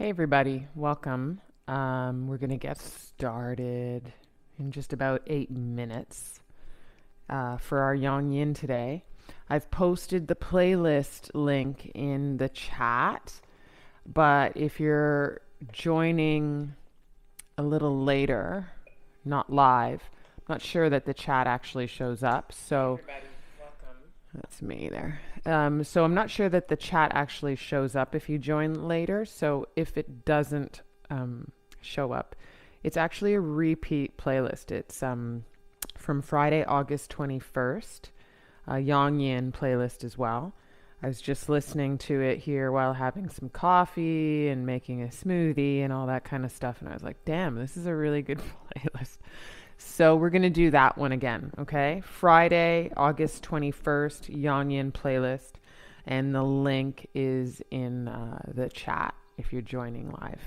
Hey everybody, welcome. We're going to get started in just about 8 minutes for our YIN today. I've posted the playlist link in the chat, but if you're joining a little later, not live, I'm not sure that the chat actually shows up. So that's me there. So I'm not sure that the chat actually shows up if you join later. So if it doesn't show up, it's actually a repeat playlist. It's from Friday, August 21st, a YIN playlist as well. I was just listening to it here while having some coffee and making a smoothie and all that kind of stuff. And I was like, damn, this is a really good playlist. So we're going to do that one again, okay? Friday, August 21st, YIN playlist. And the link is in the chat if you're joining live.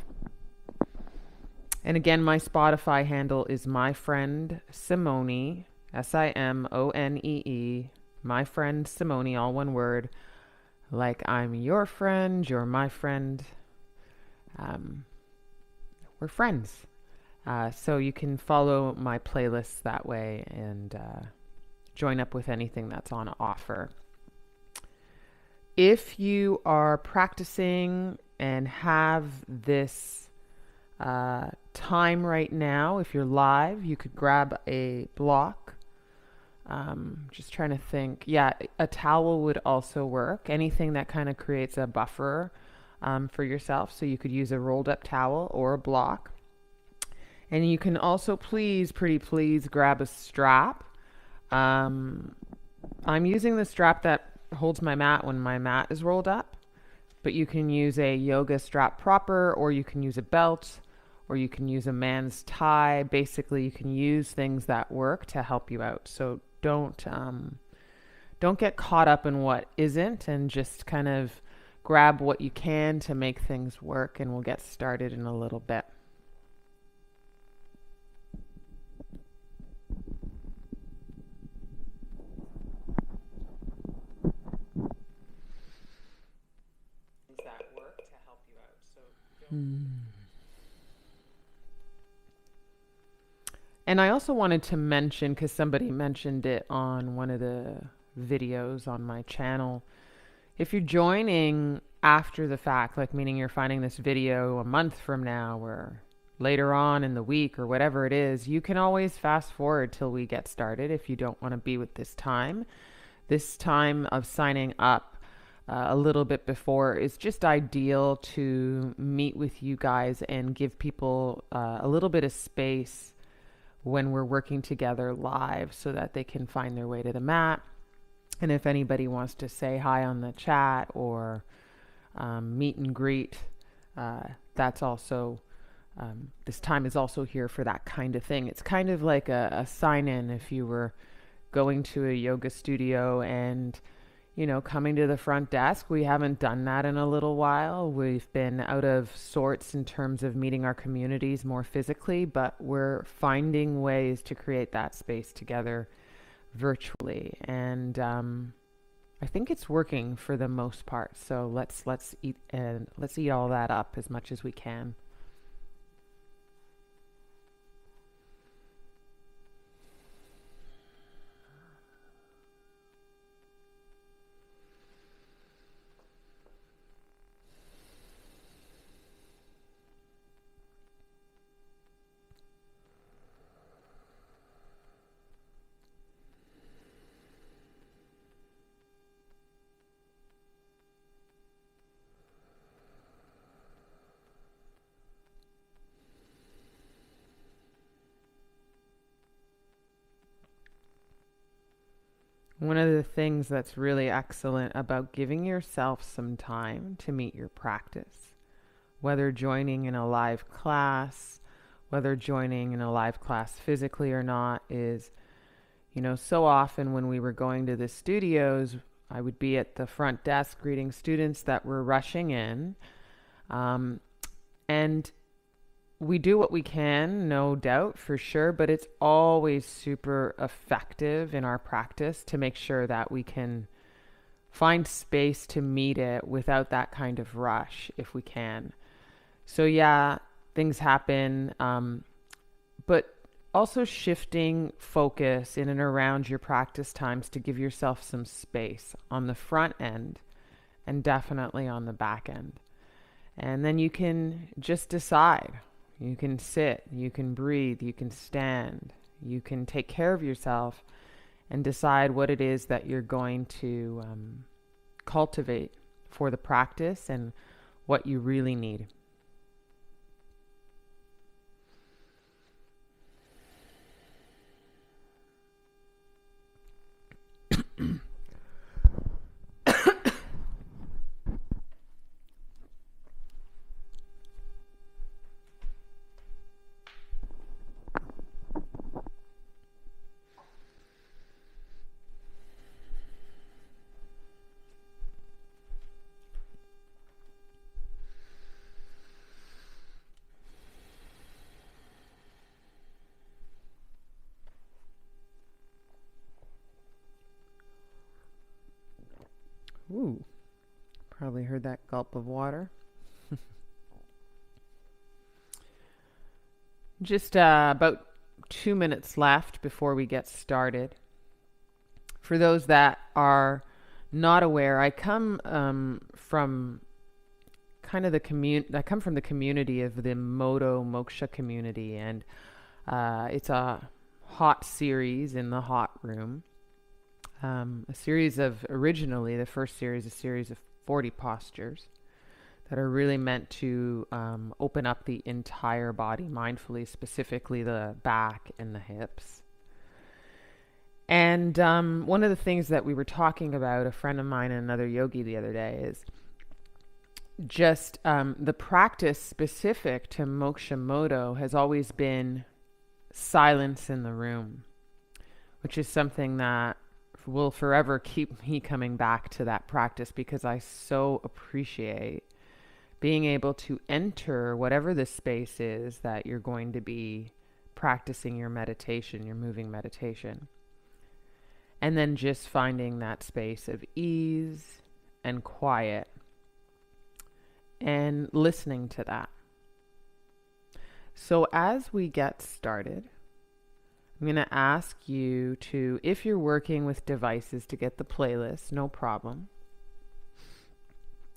And again, my Spotify handle is my friend Simonee, Simonee, my friend Simonee, all one word. Like I'm your friend, you're my friend. We're friends. So you can follow my playlists that way and join up with anything that's on offer. If you are practicing and have this time right now, if you're live, you could grab a block. Just trying to think. Yeah, a towel would also work. Anything that kind of creates a buffer for yourself. So you could use a rolled up towel or a block. And you can also pretty please grab a strap. I'm using the strap that holds my mat when my mat is rolled up, but you can use a yoga strap proper, or you can use a belt, or you can use a man's tie. Basically, you can use things that work to help you out. So don't get caught up in what isn't, and just kind of grab what you can to make things work, and we'll get started in a little bit. That work to help you out. So And I also wanted to mention, because somebody mentioned it on one of the videos on my channel, if you're joining after the fact, like meaning you're finding this video a month from now or later on in the week or whatever it is, you can always fast forward till we get started if you don't want to be with this time. This time of signing up a little bit before is just ideal to meet with you guys and give people a little bit of space when we're working together live so that they can find their way to the mat. And if anybody wants to say hi on the chat or meet and greet, that's also, this time is also here for that kind of thing. It's kind of like a sign-in if you were going to a yoga studio and coming to the front desk. We haven't done that in a little while. We've been out of sorts in terms of meeting our communities more physically, but we're finding ways to create that space together virtually. And I think it's working for the most part. So let's eat all that up as much as we can. One of the things that's really excellent about giving yourself some time to meet your practice, whether joining in a live class, whether joining in a live class physically or not, is, so often when we were going to the studios, I would be at the front desk greeting students that were rushing in. And we do what we can, no doubt, for sure, but it's always super effective in our practice to make sure that we can find space to meet it without that kind of rush if we can. So yeah, things happen, but also shifting focus in and around your practice times to give yourself some space on the front end and definitely on the back end. And then you can just decide. You can sit, you can breathe, you can stand, you can take care of yourself and decide what it is that you're going to cultivate for the practice and what you really need. Ooh, probably heard that gulp of water. Just about 2 minutes left before we get started. For those that are not aware, I come from kind of the I come from the community of the Moto Moksha community, and it's a hot series in the hot room. A series of, originally, the first series, a series of 40 postures that are really meant to open up the entire body mindfully, specifically the back and the hips. And one of the things that we were talking about, a friend of mine and another yogi the other day, is just the practice specific to Moksha Moto has always been silence in the room, which is something that will forever keep me coming back to that practice, because I so appreciate being able to enter whatever the space is that you're going to be practicing your meditation, your moving meditation, and then just finding that space of ease and quiet and listening to that. So as we get started, I'm going to ask you to, if you're working with devices, to get the playlist, no problem.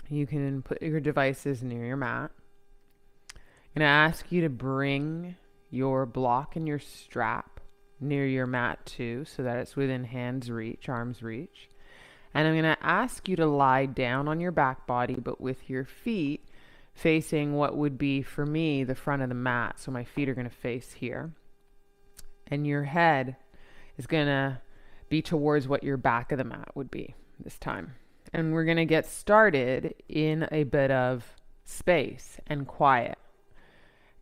You can put your devices near your mat. I'm going to ask you to bring your block and your strap near your mat too, so that it's within hand's reach, arm's reach. And I'm going to ask you to lie down on your back body, but with your feet facing what would be, for me, the front of the mat. So my feet are going to face here. And your head is going to be towards what your back of the mat would be this time. And we're going to get started in a bit of space and quiet,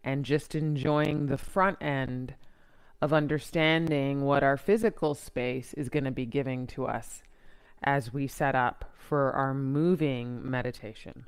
and just enjoying the front end of understanding what our physical space is going to be giving to us as we set up for our moving meditation.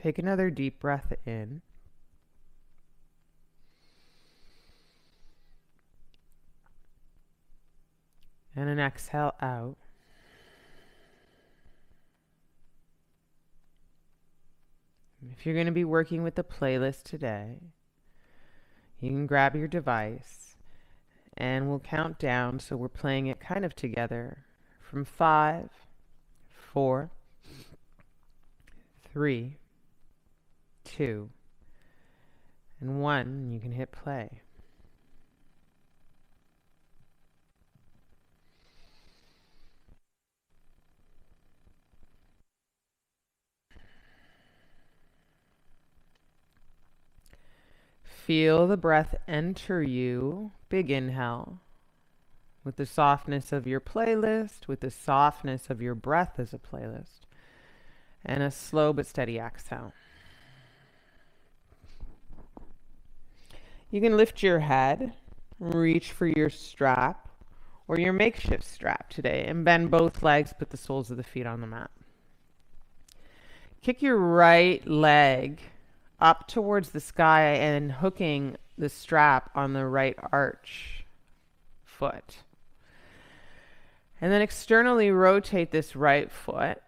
Take another deep breath in. And an exhale out. If you're going to be working with the playlist today, you can grab your device And we'll count down, so we're playing it kind of together, from 5, 4, 3, 2, and 1. You can hit play. Feel the breath enter you. Big inhale. With the softness of your playlist, with the softness of your breath as a playlist. And a slow but steady exhale. You can lift your head, reach for your strap or your makeshift strap today, and bend both legs, put the soles of the feet on the mat. Kick your right leg up towards the sky and hooking the strap on the right arch foot. And then externally rotate this right foot.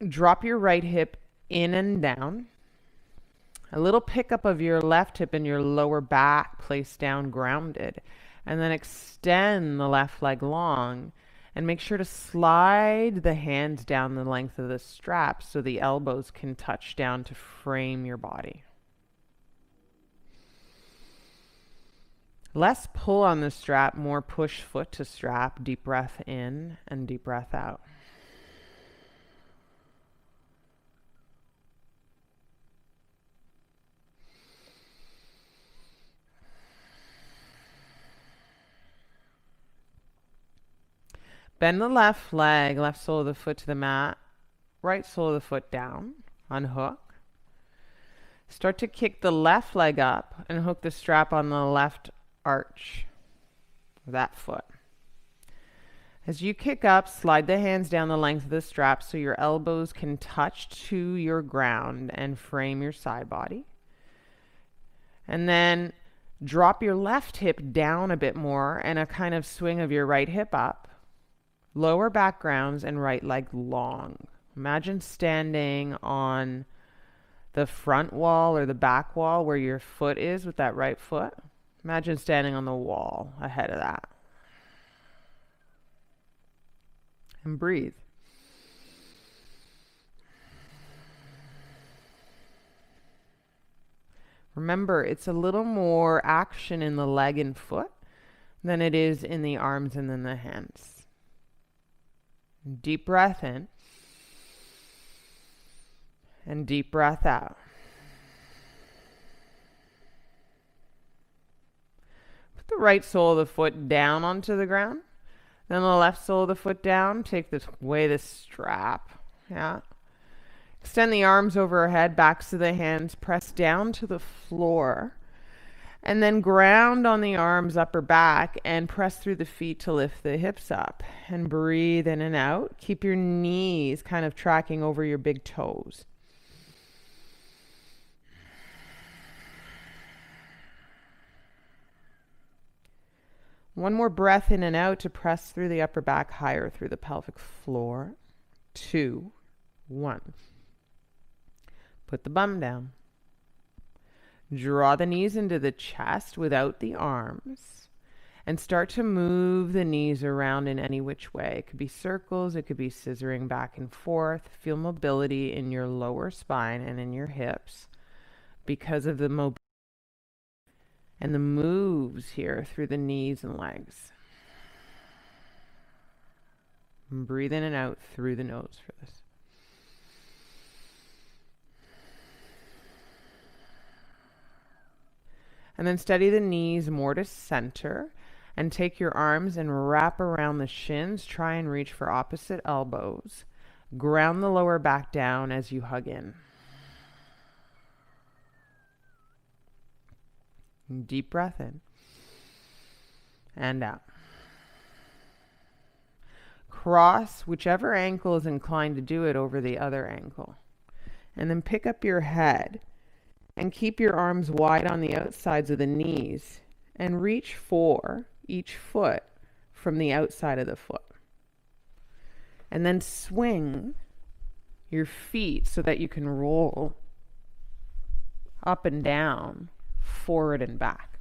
Drop your right hip in and down. A little pickup of your left hip and your lower back placed down grounded. And then extend the left leg long. And make sure to slide the hands down the length of the strap so the elbows can touch down to frame your body. Less pull on the strap, more push foot to strap. Deep breath in and deep breath out. Bend the left leg, left sole of the foot to the mat, right sole of the foot down, unhook. Start to kick the left leg up and hook the strap on the left arch of that foot. As you kick up, slide the hands down the length of the strap so your elbows can touch to your ground and frame your side body. And then drop your left hip down a bit more and a kind of swing of your right hip up. Lower back grounds and right leg long. Imagine standing on the front wall or the back wall where your foot is with that right foot. Imagine standing on the wall ahead of that. And breathe. Remember, it's a little more action in the leg and foot than it is in the arms and then the hands. Deep breath in. And deep breath out. Put the right sole of the foot down onto the ground. Then the left sole of the foot down. Take away the strap. Yeah. Extend the arms overhead, backs of the hands. Press down to the floor. And then ground on the arms, upper back, and press through the feet to lift the hips up. And breathe in and out. Keep your knees kind of tracking over your big toes. One more breath in and out to press through the upper back higher through the pelvic floor. 2, 1. Put the bum down. Draw the knees into the chest without the arms. And start to move the knees around in any which way. It could be circles, it could be scissoring back and forth. Feel mobility in your lower spine and in your hips because of the mobility and the moves here through the knees and legs. And breathe in and out through the nose for this. And then steady the knees more to center and take your arms and wrap around the shins. Try and reach for opposite elbows. Ground the lower back down as you hug in. Deep breath in and out. Cross whichever ankle is inclined to do it over the other ankle. And then pick up your head and keep your arms wide on the outsides of the knees and reach for each foot from the outside of the foot. And then swing your feet so that you can roll up and down, forward and back,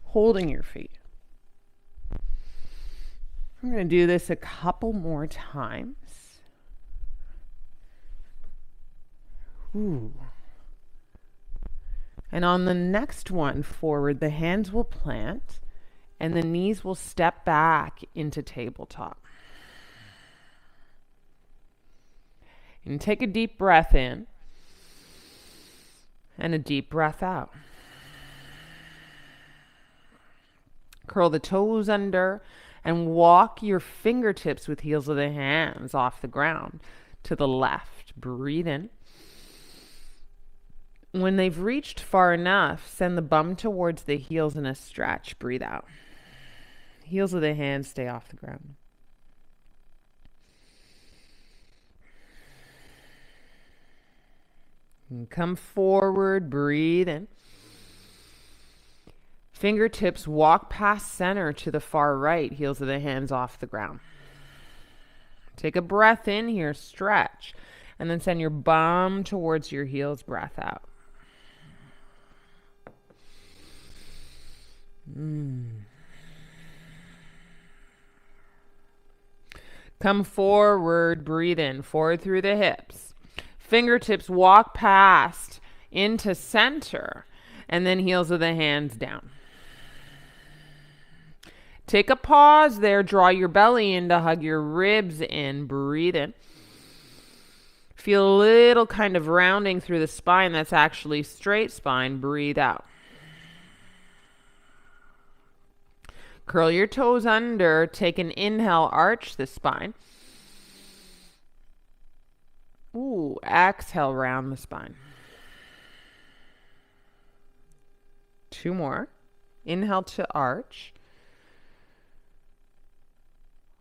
holding your feet. I'm going to do this a couple more times. Ooh. And on the next one, forward, the hands will plant and the knees will step back into tabletop. And take a deep breath in and a deep breath out. Curl the toes under and walk your fingertips with heels of the hands off the ground to the left. Breathe in. When they've reached far enough, send the bum towards the heels in a stretch. Breathe out. Heels of the hands stay off the ground. And come forward, breathe in. Fingertips walk past center to the far right, heels of the hands off the ground. Take a breath in here, stretch, and then send your bum towards your heels, breath out. Come forward, breathe in, forward through the hips. Fingertips walk past into center, and then heels of the hands down. Take a pause there, draw your belly in to hug your ribs in, breathe in. Feel a little kind of rounding through the spine, that's actually straight spine, breathe out. Curl your toes under, take an inhale, arch the spine. Ooh, exhale, round the spine. Two more. Inhale to arch.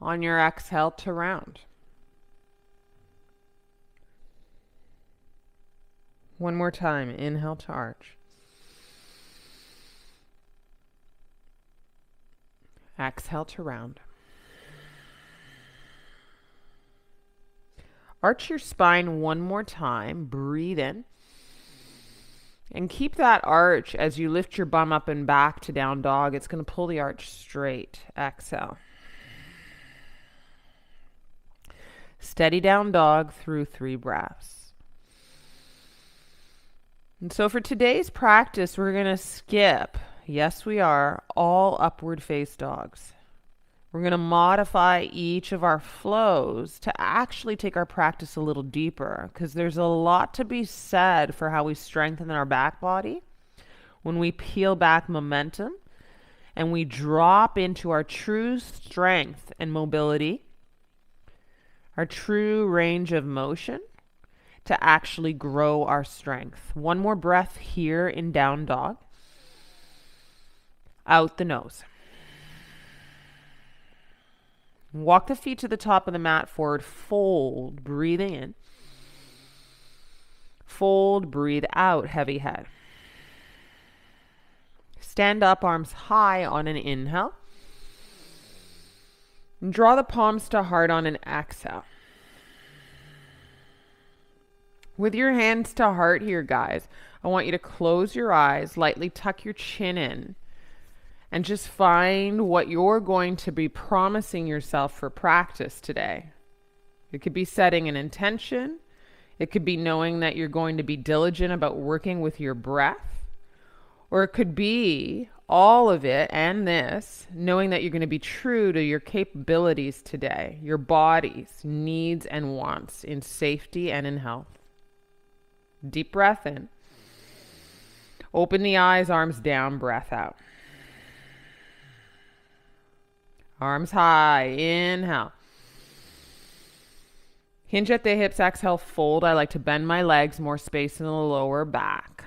On your exhale to round. One more time. Inhale to arch. Exhale to round. Arch your spine one more time. Breathe in. And keep that arch as you lift your bum up and back to down dog. It's going to pull the arch straight. Exhale. Steady down dog through 3 breaths. And so for today's practice, we're going to skip, yes we are, all upward face dogs. We're going to modify each of our flows to actually take our practice a little deeper, because there's a lot to be said for how we strengthen our back body when we peel back momentum and we drop into our true strength and mobility, our true range of motion, to actually grow our strength. One more breath here in down dog. Out the nose. Walk the feet to the top of the mat, forward, fold, breathing in. Fold, breathe out, heavy head. Stand up, arms high on an inhale. And draw the palms to heart on an exhale. With your hands to heart here, guys, I want you to close your eyes, lightly tuck your chin in, and just find what you're going to be promising yourself for practice today. It could be setting an intention. It could be knowing that you're going to be diligent about working with your breath. Or it could be all of it and this, knowing that you're going to be true to your capabilities today, your body's needs and wants in safety and in health. Deep breath in. Open the eyes, arms down, breath out. Arms high, inhale. Hinge at the hips, exhale, fold. I like to bend my legs, more space in the lower back.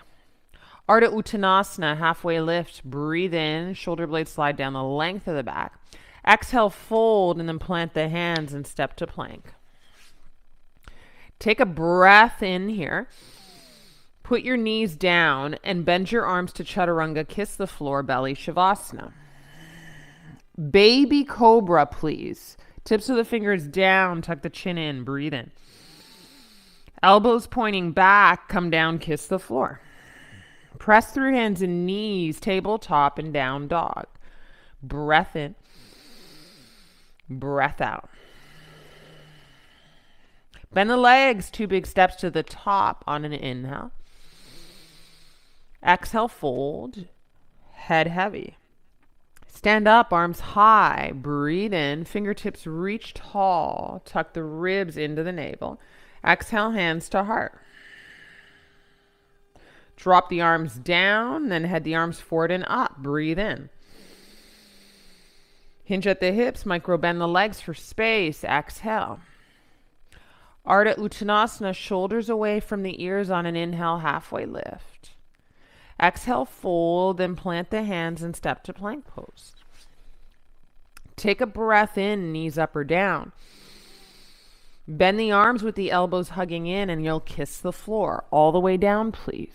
Ardha Uttanasana, halfway lift, breathe in, shoulder blades slide down the length of the back. Exhale, fold, and then plant the hands and step to plank. Take a breath in here. Put your knees down and bend your arms to chaturanga, kiss the floor, belly shavasana. Baby cobra, please. Tips of the fingers down, tuck the chin in, breathe in. Elbows pointing back, come down, kiss the floor. Press through hands and knees, tabletop and down dog. Breath in. Breath out. Bend the legs, 2 big steps to the top on an inhale. Exhale, fold. Head heavy. Stand up, arms high. Breathe in. Fingertips reach tall. Tuck the ribs into the navel. Exhale, hands to heart. Drop the arms down, then head the arms forward and up. Breathe in. Hinge at the hips, micro bend the legs for space. Exhale. Ardha Uttanasana, shoulders away from the ears on an inhale, halfway lift. Exhale, fold, then plant the hands and step to plank pose. Take a breath in, knees up or down. Bend the arms with the elbows hugging in and you'll kiss the floor. All the way down, please.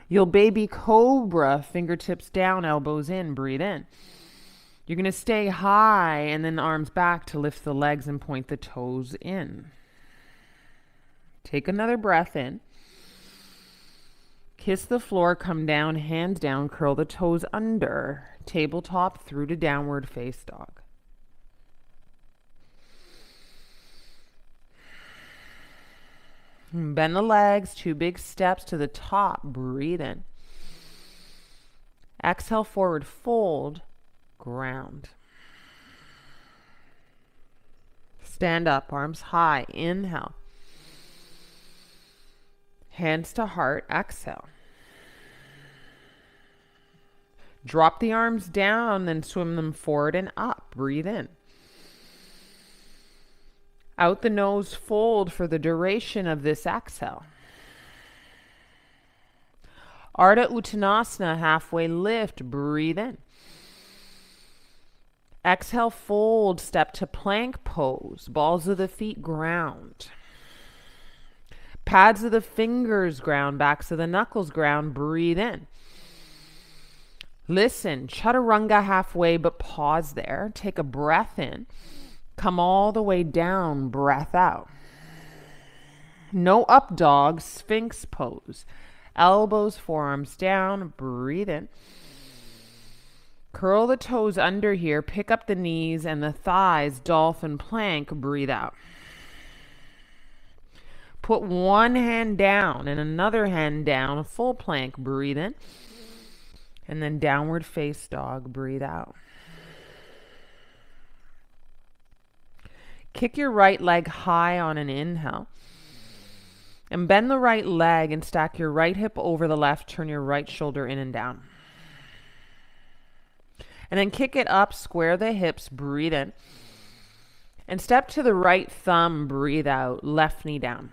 You'll baby cobra, fingertips down, elbows in, breathe in. You're going to stay high and then arms back to lift the legs and point the toes in. Take another breath in. Kiss the floor, come down, hands down, curl the toes under. Tabletop through to downward face dog. Bend the legs, 2 big steps to the top. Breathe in. Exhale, forward fold, ground. Stand up, arms high. Inhale. Hands to heart. Exhale. Drop the arms down, then swim them forward and up. Breathe in. Out the nose, fold for the duration of this exhale. Ardha Uttanasana, halfway lift. Breathe in. Exhale, fold, step to plank pose. Balls of the feet ground. Pads of the fingers ground, backs of the knuckles ground. Breathe in. Listen, chaturanga halfway, but pause there. Take a breath in. Come all the way down, breath out. No up dog, sphinx pose. Elbows, forearms down, breathe in. Curl the toes under here, pick up the knees and the thighs, dolphin plank, breathe out. Put one hand down and another hand down, full plank, breathe in. And then downward face dog, breathe out. Kick your right leg high on an inhale. And bend the right leg and stack your right hip over the left. Turn your right shoulder in and down. And then kick it up, square the hips, breathe in. And step to the right thumb, breathe out, left knee down.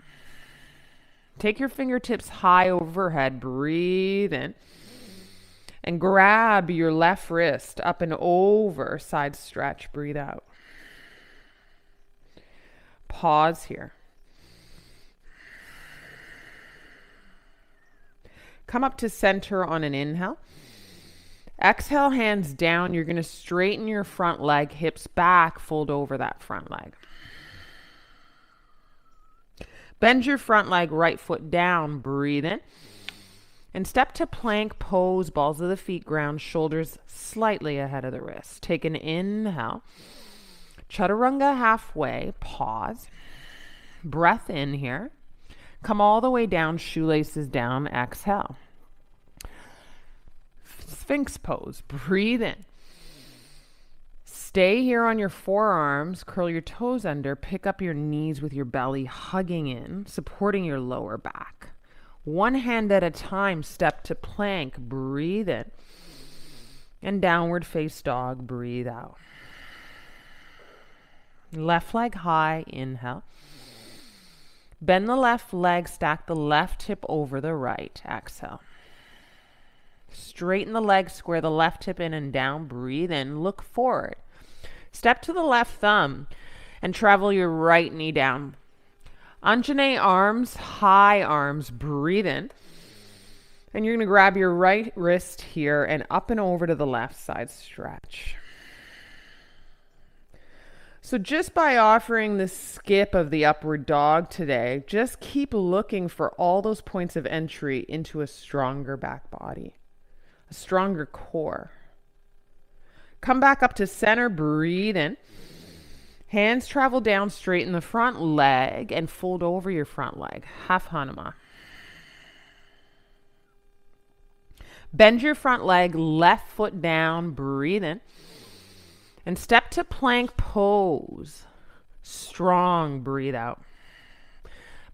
Take your fingertips high overhead, breathe in. And grab your left wrist up and over, side stretch, breathe out. Pause here. Come up to center on an inhale. Exhale, hands down. You're going to straighten your front leg, hips back, fold over that front leg. Bend your front leg, right foot down, breathe in. And step to plank pose, balls of the feet ground, shoulders slightly ahead of the wrist. Take an inhale. Chaturanga halfway, pause. Breath in here. Come all the way down, shoelaces down, exhale. Sphinx pose, breathe in. Stay here on your forearms, curl your toes under, pick up your knees with your belly hugging in, supporting your lower back. One hand at a time, step to plank, breathe in. And downward face dog, breathe out. Left leg high, inhale. Bend the left leg, stack the left hip over the right, exhale. Straighten the leg, square the left hip in and down, breathe in, look forward. Step to the left thumb and travel your right knee down. Anjane arms, high arms, breathe in. And you're going to grab your right wrist here and up and over to the left side, stretch. So just by offering the skip of the upward dog today, just keep looking for all those points of entry into a stronger back body, a stronger core. Come back up to center, breathe in. Hands travel down, straighten the front leg and fold over your front leg. Half Hanuma. Bend your front leg, left foot down, breathe in. And step to plank pose. Strong, breathe out.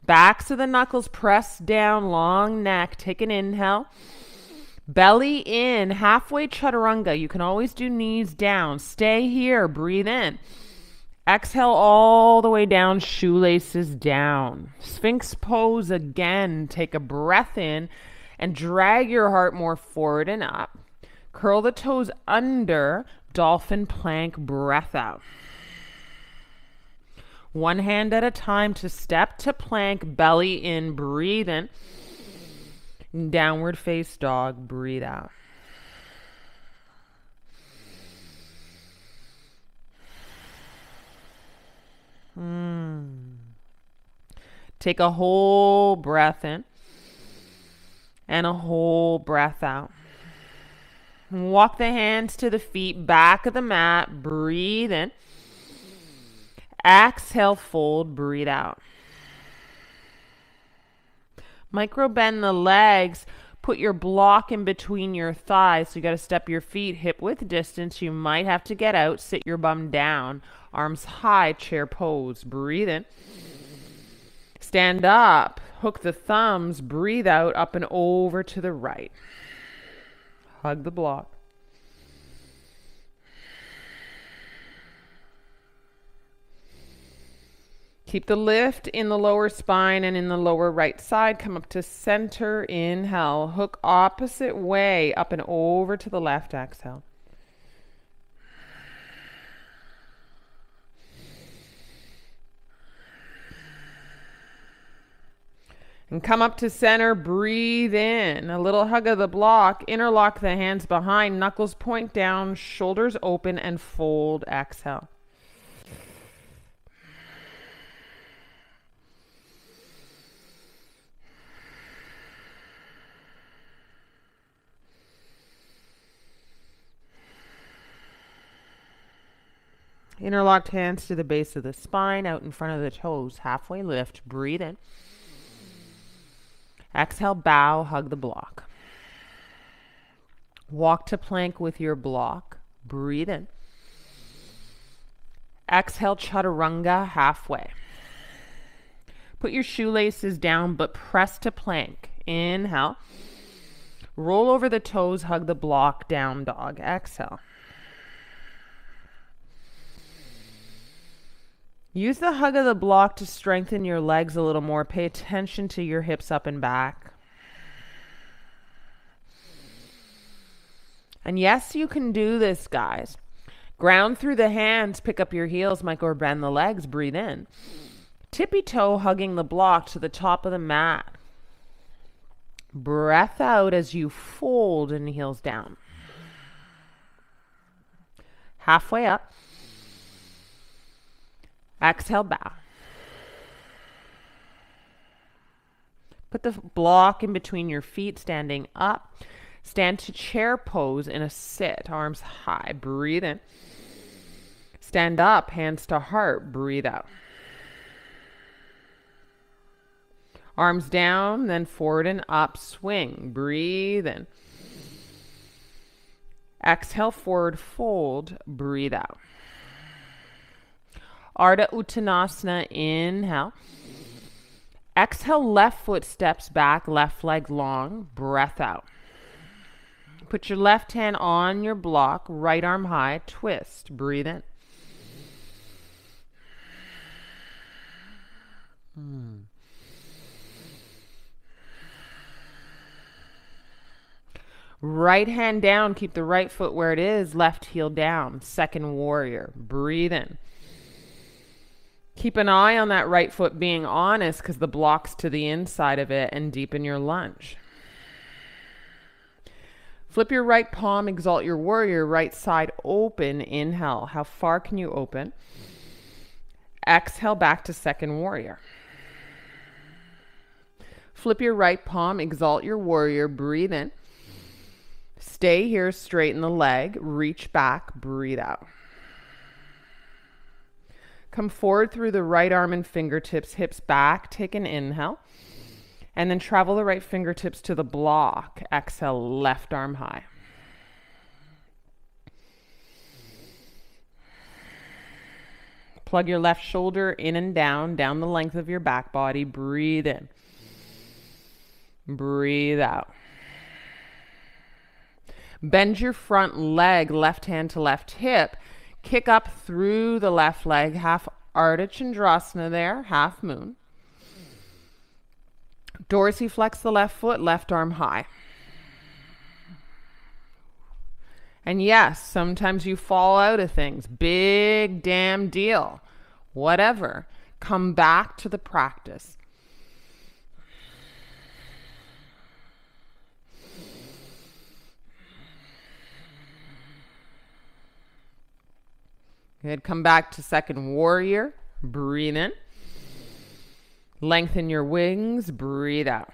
Backs of the knuckles press down, long neck. Take an inhale. Belly in, halfway chaturanga. You can always do knees down. Stay here, breathe in. Exhale all the way down, shoelaces down. Sphinx pose again. Take a breath in and drag your heart more forward and up. Curl the toes under, dolphin plank, breath out. One hand at a time to step to plank, belly in, breathe in. Downward face dog, breathe out. Take a whole breath in and a whole breath out. Walk the hands to the feet, back of the mat, breathe in. Exhale, fold, breathe out. Micro bend the legs. Put your block in between your thighs. So you got to step your feet hip width distance. You might have to get out. Sit your bum down. Arms high, chair pose. Breathe in. Stand up. Hook the thumbs. Breathe out, up and over to the right. Hug the block. Keep the lift in the lower spine and in the lower right side. Come up to center. Inhale. Hook opposite way. Up and over to the left. Exhale. And come up to center. Breathe in. A little hug of the block. Interlock the hands behind. Knuckles point down. Shoulders open and fold. Exhale. Interlocked hands to the base of the spine, out in front of the toes. Halfway lift. Breathe in. Exhale, bow, hug the block. Walk to plank with your block. Breathe in. Exhale, chaturanga, halfway. Put your shoelaces down, but press to plank. Inhale. Roll over the toes, hug the block, down dog. Exhale. Use the hug of the block to strengthen your legs a little more. Pay attention to your hips up and back. And yes, you can do this, guys. Ground through the hands, pick up your heels, micro bend the legs, breathe in. Tippy toe hugging the block to the top of the mat. Breath out as you fold and heels down. Halfway up. Exhale, bow. Put the block in between your feet, standing up. Stand to chair pose in a sit, arms high. Breathe in. Stand up, hands to heart. Breathe out. Arms down, then forward and up. Swing. Breathe in. Exhale, forward fold. Breathe out. Ardha Uttanasana, inhale. Exhale, left foot steps back, left leg long, breath out. Put your left hand on your block, right arm high, twist, breathe in. Right hand down, keep the right foot where it is, left heel down, second warrior, breathe in. Keep an eye on that right foot being honest because the block's to the inside of it, and deepen your lunge. Flip your right palm, exalt your warrior, right side open, inhale. How far can you open? Exhale, back to second warrior. Flip your right palm, exalt your warrior, breathe in. Stay here, straighten the leg, reach back, breathe out. Come forward through the right arm and fingertips, hips back. Take an inhale. And then travel the right fingertips to the block. Exhale, left arm high. Plug your left shoulder in and down the length of your back body. Breathe in. Breathe out. Bend your front leg, left hand to left hip. Kick up through the left leg, half Ardha Chandrasana there, half moon. Dorsiflex the left foot, left arm high. And yes, sometimes you fall out of things. Big damn deal. Whatever. Come back to the practice. Good. Come back to second warrior. Breathe in. Lengthen your wings. Breathe out.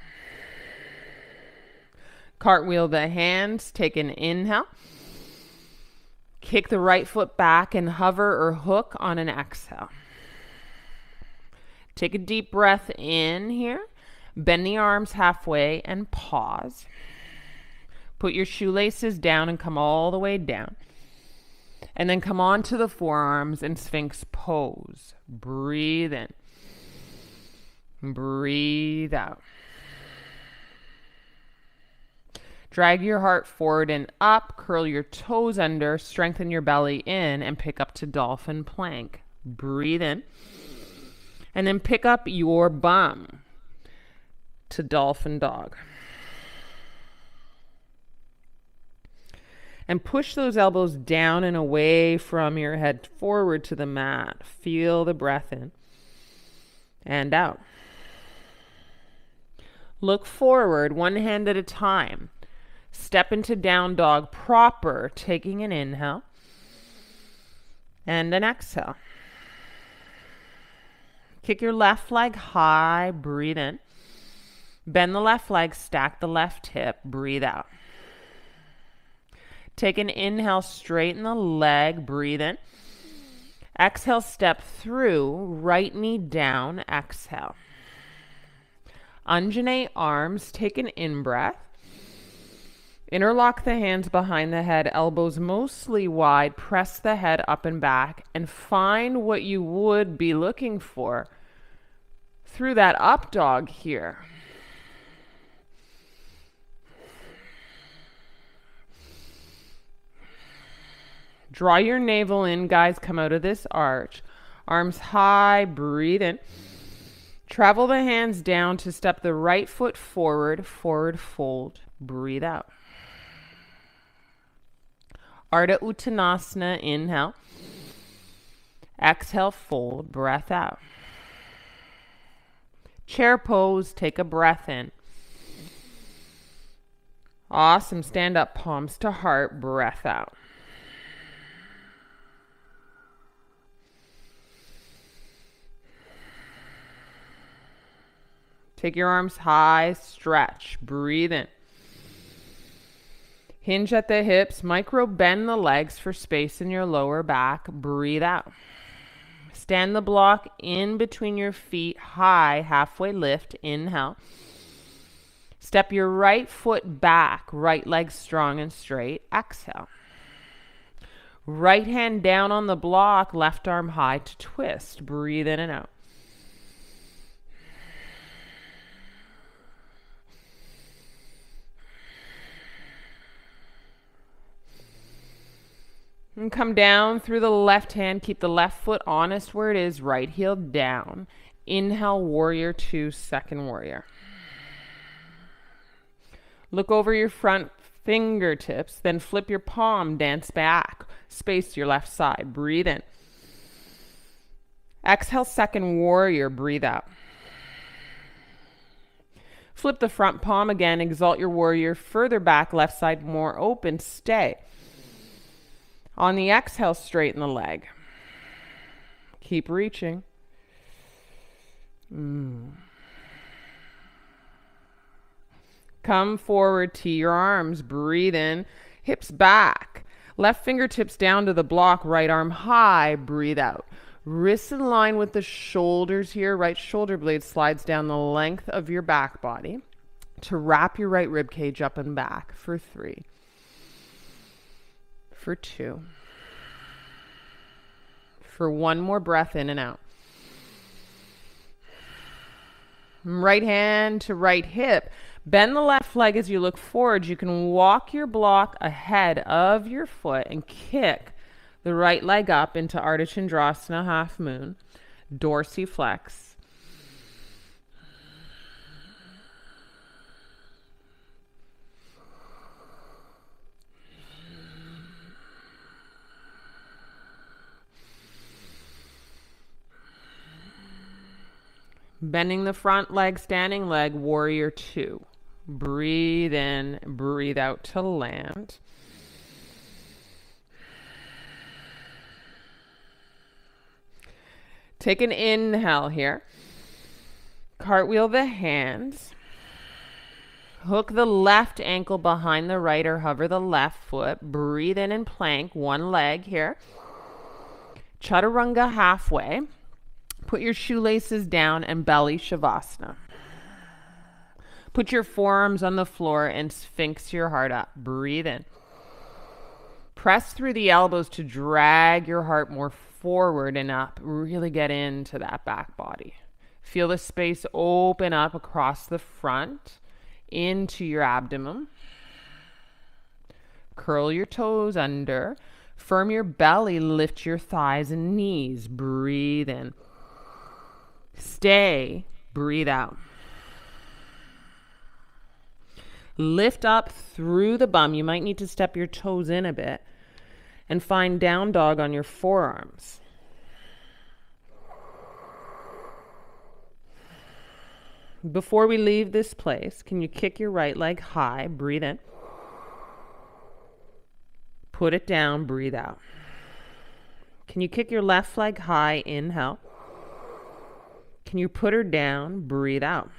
Cartwheel the hands. Take an inhale. Kick the right foot back and hover or hook on an exhale. Take a deep breath in here. Bend the arms halfway and pause. Put your shoelaces down and come all the way down. And then come on to the forearms and Sphinx pose. Breathe in. Breathe out. Drag your heart forward and up, curl your toes under, strengthen your belly in, and pick up to dolphin plank. Breathe in. And then pick up your bum to dolphin dog. And push those elbows down and away from your head forward to the mat. Feel the breath in and out. Look forward, one hand at a time. Step into down dog proper, taking an inhale and an exhale. Kick your left leg high, breathe in. Bend the left leg, stack the left hip, breathe out. Take an inhale, straighten the leg, breathe in. Exhale, step through, right knee down, exhale. Undulate arms, take an in-breath. Interlock the hands behind the head, elbows mostly wide, press the head up and back, and find what you would be looking for through that up dog here. Draw your navel in, guys. Come out of this arch. Arms high, breathe in. Travel the hands down to step the right foot forward, forward fold, breathe out. Ardha Uttanasana, inhale. Exhale, fold, breath out. Chair pose, take a breath in. Awesome, stand up, palms to heart, breath out. Take your arms high, stretch, breathe in. Hinge at the hips, micro bend the legs for space in your lower back, breathe out. Stand the block in between your feet, high, halfway lift, inhale. Step your right foot back, right leg strong and straight, exhale. Right hand down on the block, left arm high to twist, breathe in and out. And come down through the left hand. Keep the left foot honest where it is. Right heel down. Inhale, warrior two, second warrior. Look over your front fingertips. Then flip your palm. Dance back. Space to your left side. Breathe in. Exhale, second warrior. Breathe out. Flip the front palm again. Exalt your warrior. Further back. Left side more open. Stay. On the exhale, straighten the leg. Keep reaching. Come forward, tee your arms, breathe in, hips back. Left fingertips down to the block, right arm high, breathe out. Wrists in line with the shoulders here. Right shoulder blade slides down the length of your back body to wrap your right rib cage up and back for 3, for 2, for 1 more breath in and out. Right hand to right hip. Bend the left leg as you look forward. You can walk your block ahead of your foot and kick the right leg up into Ardha Chandrasana, half moon, dorsiflex. Bending the front leg, standing leg, warrior 2. Breathe in, breathe out to land. Take an inhale here. Cartwheel the hands. Hook the left ankle behind the right or hover the left foot. Breathe in and plank, one leg here. Chaturanga halfway. Put your shoelaces down and belly shavasana. Put your forearms on the floor and sphinx your heart up. Breathe in. Press through the elbows to drag your heart more forward and up. Really get into that back body. Feel the space open up across the front into your abdomen. Curl your toes under. Firm your belly. Lift your thighs and knees. Breathe in. Stay. Breathe out. Lift up through the bum. You might need to step your toes in a bit and find down dog on your forearms. Before we leave this place, can you kick your right leg high? Breathe in. Put it down. Breathe out. Can you kick your left leg high? Inhale. Can you put her down? Breathe out.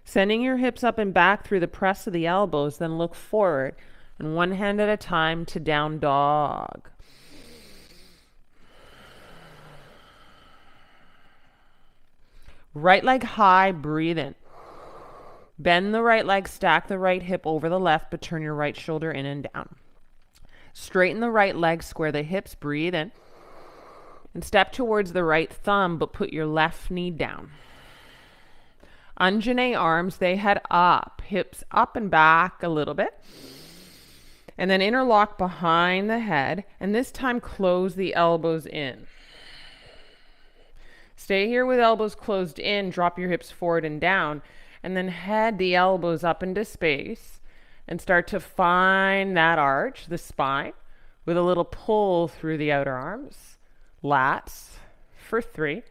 Sending your hips up and back through the press of the elbows, then look forward and one hand at a time to down dog. Right leg high, breathe in. Bend the right leg, stack the right hip over the left, but turn your right shoulder in and down. Straighten the right leg, square the hips, breathe in. And step towards the right thumb, but put your left knee down. Anjane arms, they head up, hips up and back a little bit. And then interlock behind the head, and this time close the elbows in. Stay here with elbows closed in, drop your hips forward and down, and then head the elbows up into space and start to find that arch, the spine, with a little pull through the outer arms. Lats for 3.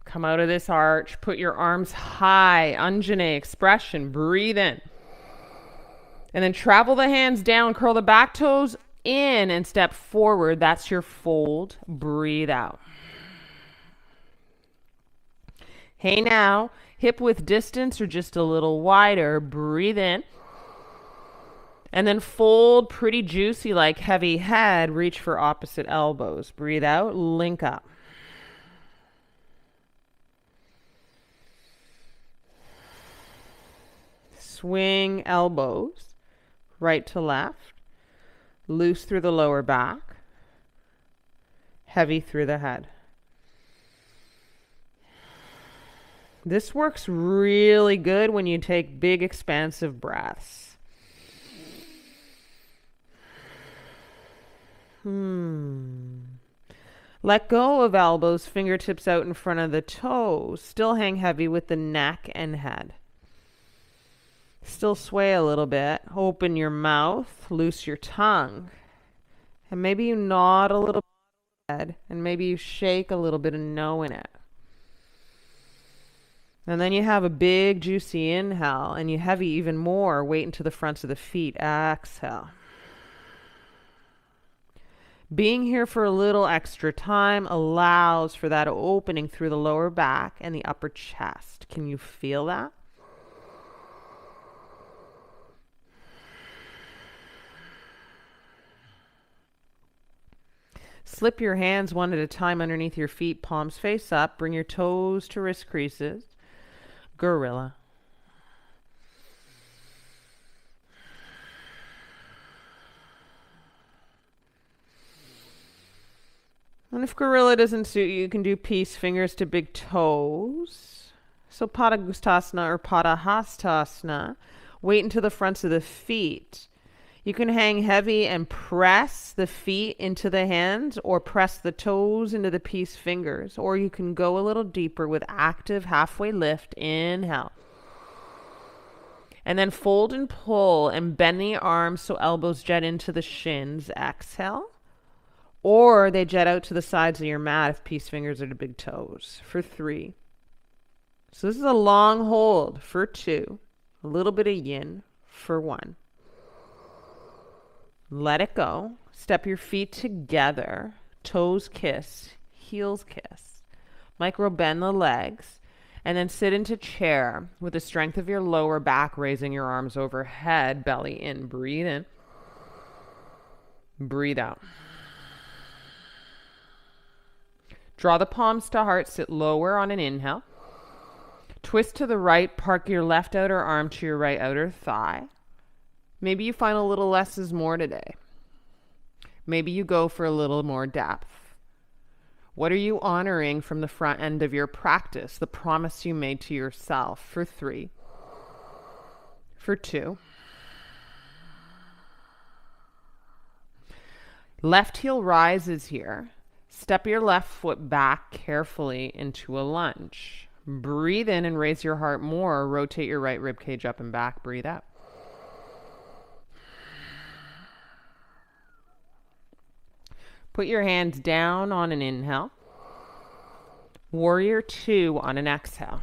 Come out of this arch, put your arms high, Anjane expression, breathe in. And then travel the hands down, curl the back toes in and step forward. That's your fold. Breathe out. Hey now, hip width distance or just a little wider. Breathe in. And then fold, pretty juicy like heavy head. Reach for opposite elbows. Breathe out, link up. Swing elbows, right to left. Loose through the lower back. Heavy through the head. This works really good when you take big, expansive breaths. Let go of elbows, fingertips out in front of the toes. Still hang heavy with the neck and head. Still sway a little bit. Open your mouth, loose your tongue. And maybe you nod a little bit, and maybe you shake a little bit of no in it. And then you have a big, juicy inhale, and you heavy even more. Weight into the fronts of the feet. Exhale. Being here for a little extra time allows for that opening through the lower back. back, and the upper chest. Can you feel that? Swing elbows, right to left. Loose through the lower back. Heavy through the head. This works really good when you take big, expansive breaths. Slip your hands one at a time underneath your feet, palms face up. Bring your toes to wrist creases. Gorilla. And if gorilla doesn't suit you, you can do peace, fingers to big toes. So Padangusthasana or Padahastasana. Weight into the fronts of the feet. You can hang heavy and press the feet into the hands, or press the toes into the peace fingers. Or you can go a little deeper with active halfway lift. Inhale. And then fold and pull and bend the arms so elbows jet into the shins. Exhale. Or they jet out to the sides of your mat if peace fingers are the big toes. For 3. So this is a long hold. For 2. A little bit of yin. For 1. Let it go. Step your feet together. Toes kiss. Heels kiss. Micro bend the legs. And then sit into chair with the strength of your lower back, raising your arms overhead. Belly in. Breathe in. Breathe out. Draw the palms to heart. Sit lower on an inhale. Twist to the right. Park your left outer arm to your right outer thigh. Maybe you find a little less is more today. Maybe you go for a little more depth. What are you honoring from the front end of your practice? The promise you made to yourself. For 3. For 2. Left heel rises here. Step your left foot back carefully into a lunge. Breathe in and raise your heart more. Rotate your right rib cage up and back. Breathe out. Put your hands down on an inhale. Warrior 2 on an exhale.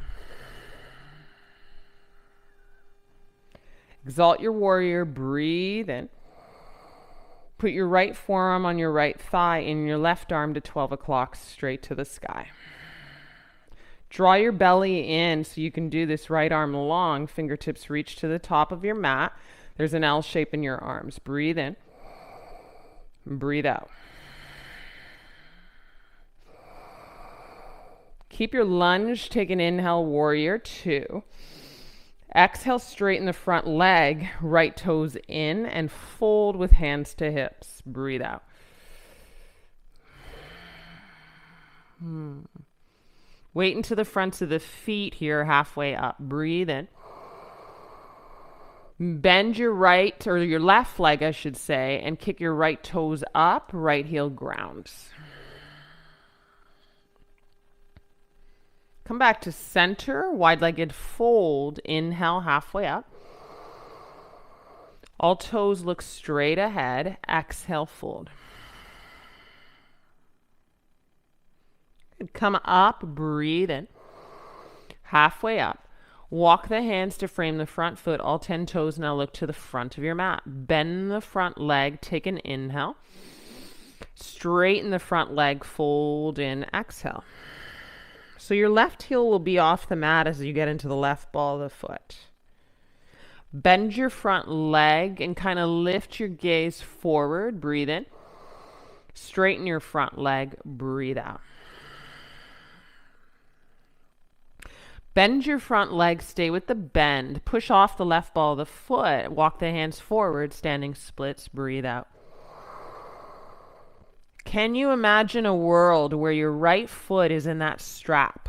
Exalt your warrior. Breathe in. Put your right forearm on your right thigh and your left arm to 12 o'clock straight to the sky. Draw your belly in so you can do this right arm long. Fingertips reach to the top of your mat. There's an L shape in your arms. Breathe in. Breathe out. Keep your lunge. Take an inhale, warrior 2. Exhale, straighten the front leg, right toes in, and fold with hands to hips. Breathe out. Weight into the fronts of the feet here, halfway up. Breathe in. Bend your right, or your left leg, I should say, and kick your right toes up, right heel grounds. Come back to center, wide-legged fold. Inhale, halfway up. All toes look straight ahead. Exhale, fold. Good. Come up, breathe in. Halfway up. Walk the hands to frame the front foot. All 10 toes now look to the front of your mat. Bend the front leg. Take an inhale. Straighten the front leg. Fold in. Exhale. So your left heel will be off the mat as you get into the left ball of the foot. Bend your front leg and kind of lift your gaze forward. Breathe in. Straighten your front leg. Breathe out. Bend your front leg. Stay with the bend. Push off the left ball of the foot. Walk the hands forward. Standing splits. Breathe out. Can you imagine a world where your right foot is in that strap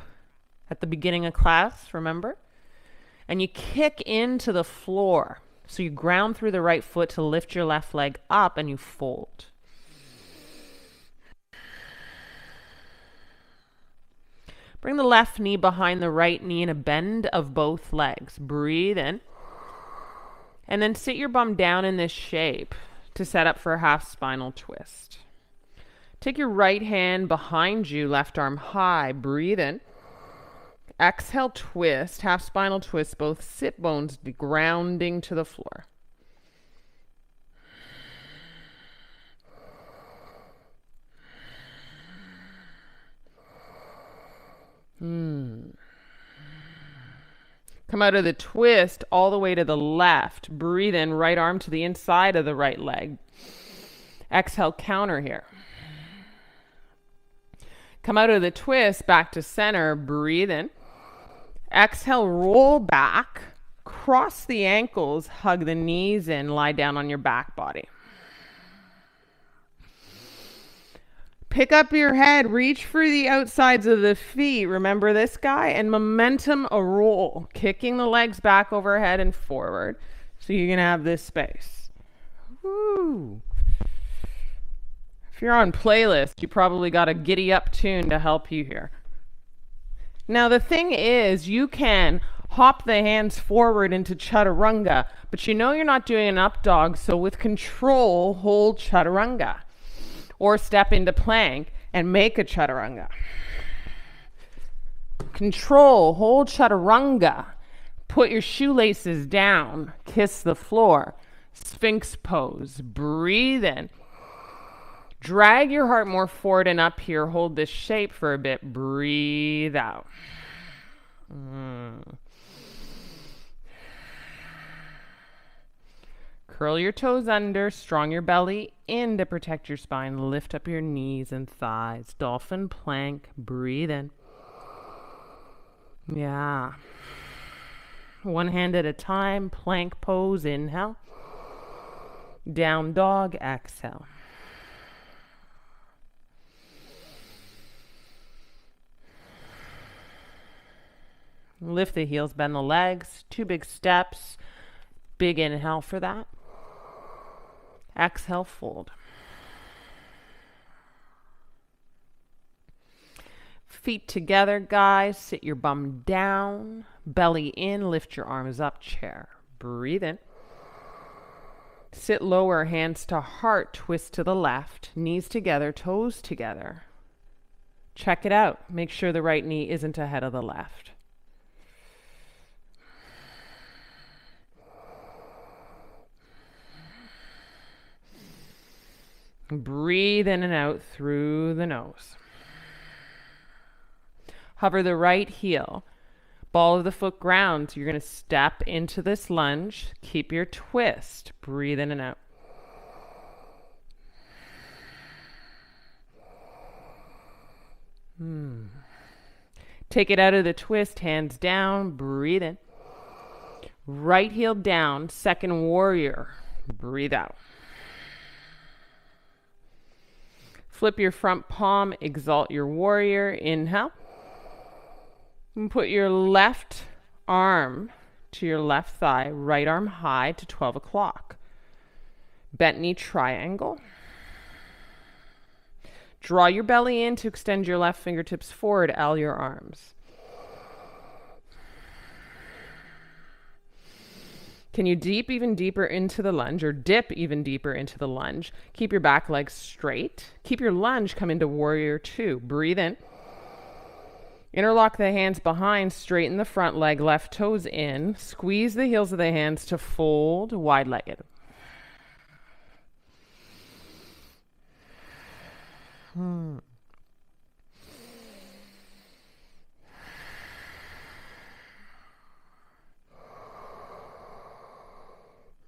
at the beginning of class, remember? And you kick into the floor. So you ground through the right foot to lift your left leg up and you fold. Bring the left knee behind the right knee in a bend of both legs. Breathe in. And then sit your bum down in this shape to set up for a half spinal twist. Take your right hand behind you, left arm high. Breathe in. Exhale, twist, half spinal twist, both sit bones grounding to the floor. Come out of the twist all the way to the left. Breathe in, right arm to the inside of the right leg. Exhale, counter here. Come out of the twist, back to center, breathe in. Exhale, roll back, cross the ankles, hug the knees in, lie down on your back body. Pick up your head, reach for the outsides of the feet. Remember this guy? And momentum a roll, kicking the legs back overhead and forward. So you're going to have this space. Woo. If you're on playlist, you probably got a giddy up tune to help you here. Now the thing is, you can hop the hands forward into chaturanga, but you know you're not doing an up dog, so with control, hold chaturanga. Or step into plank and make a chaturanga. Control, hold chaturanga. Put your shoelaces down, kiss the floor. Sphinx pose, breathe in. Drag your heart more forward and up here. Hold this shape for a bit. Breathe out. Curl your toes under, strong your belly in to protect your spine. Lift up your knees and thighs. Dolphin plank, breathe in. Yeah. One hand at a time, plank pose, inhale. Down dog, exhale. Lift the heels, bend the legs, 2 big steps. Big inhale for that. Exhale, fold. Feet together, guys. Sit your bum down. Belly in, lift your arms up, chair. Breathe in. Sit lower, hands to heart, twist to the left. Knees together, toes together. Check it out. Make sure the right knee isn't ahead of the left. Breathe in and out through the nose. Hover the right heel. Ball of the foot ground. You're going to step into this lunge. Keep your twist. Breathe in and out. Take it out of the twist. Hands down. Breathe in. Right heel down. Second warrior. Breathe out. Flip your front palm, exalt your warrior, inhale. And put your left arm to your left thigh, right arm high to 12 o'clock. Bent knee triangle. Draw your belly in to extend your left fingertips forward, L your arms. Can you dip even deeper into the lunge or dip even deeper into the lunge? Keep your back legs straight. Keep your lunge come into warrior 2. Breathe in. Interlock the hands behind, straighten the front leg, left toes in. Squeeze the heels of the hands to fold, wide-legged.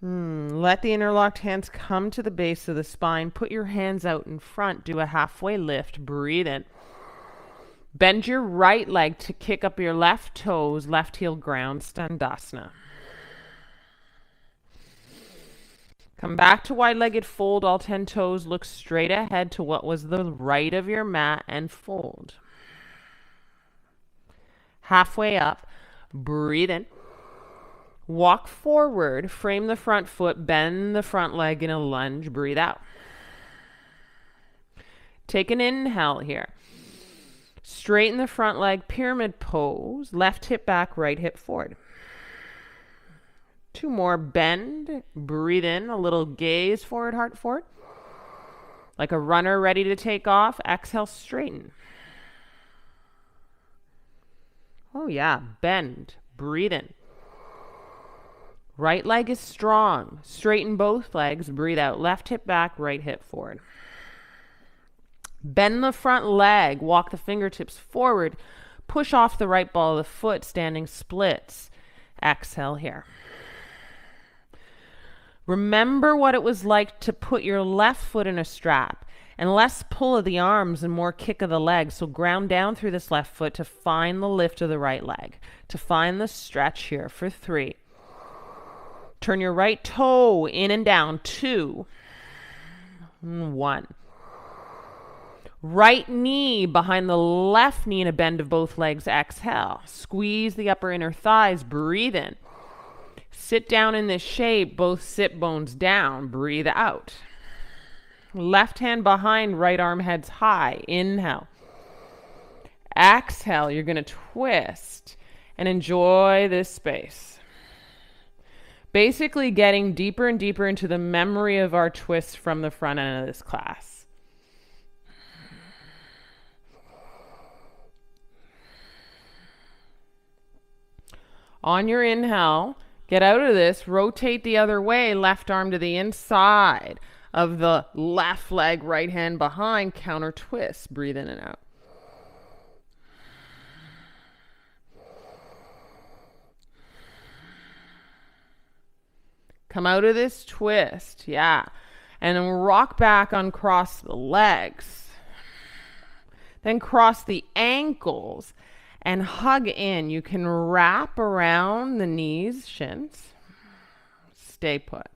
Let the interlocked hands come to the base of the spine. Put your hands out in front. Do a halfway lift. Breathe in. Bend your right leg to kick up your left toes. Left heel ground. Standasana. Come back to wide-legged fold. All 10 toes. Look straight ahead to what was the right of your mat and fold. Halfway up. Breathe in. Walk forward, frame the front foot, bend the front leg in a lunge, breathe out. Take an inhale here. Straighten the front leg, pyramid pose, left hip back, right hip forward. 2 more, bend, breathe in, a little gaze forward, heart forward. Like a runner ready to take off, exhale, straighten. Oh yeah, bend, breathe in. Right leg is strong. Straighten both legs. Breathe out. Left hip back, right hip forward. Bend the front leg. Walk the fingertips forward. Push off the right ball of the foot. Standing splits. Exhale here. Remember what it was like to put your left foot in a strap, and less pull of the arms and more kick of the legs. So ground down through this left foot to find the lift of the right leg, to find the stretch here for 3. Turn your right toe in and down, 2, 1. Right knee behind the left knee in a bend of both legs. Exhale. Squeeze the upper inner thighs. Breathe in. Sit down in this shape, both sit bones down. Breathe out. Left hand behind, right arm heads high. Inhale. Exhale. You're going to twist and enjoy this space. Basically getting deeper and deeper into the memory of our twists from the front end of this class. On your inhale, get out of this, rotate the other way, left arm to the inside of the left leg, right hand behind, counter twist. Breathe in and out. Come out of this twist, yeah. And then rock back, uncross the legs. Then cross the ankles and hug in. You can wrap around the knees, shins. Stay put.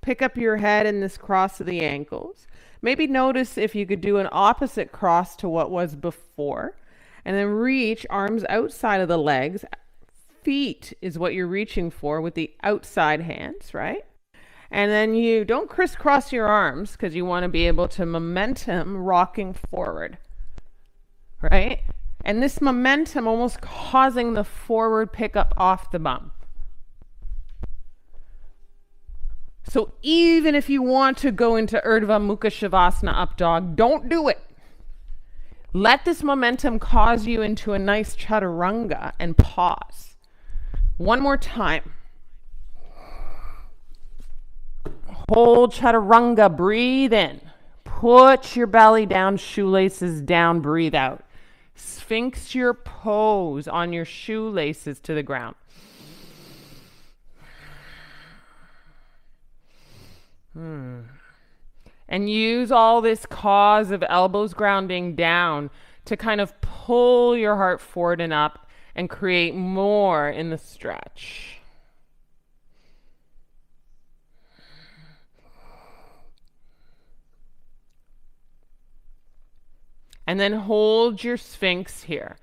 Pick up your head in this cross of the ankles. Maybe notice if you could do an opposite cross to what was before. And then reach arms outside of the legs. Feet is what you're reaching for with the outside hands, right? And then you don't crisscross your arms because you want to be able to momentum rocking forward, right? And this momentum almost causing the forward pickup off the bum. So even if you want to go into Urdhva Mukha Shavasana up dog, don't do it. Let this momentum cause you into a nice chaturanga and pause. One more time. Hold chaturanga, breathe in. Put your belly down, shoelaces down, breathe out. Sphinx your pose on your shoelaces to the ground. And use all this cause of elbows grounding down to kind of pull your heart forward and up and create more in the stretch. And then hold your Sphinx here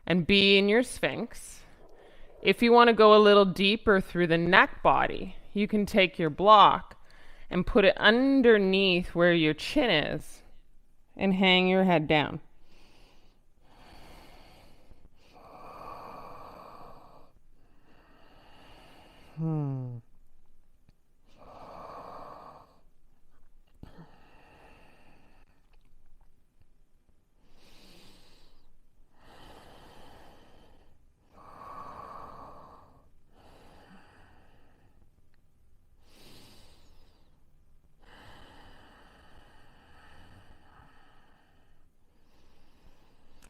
and be in your Sphinx. If you want to go a little deeper through the neck body, you can take your block and put it underneath where your chin is and hang your head down.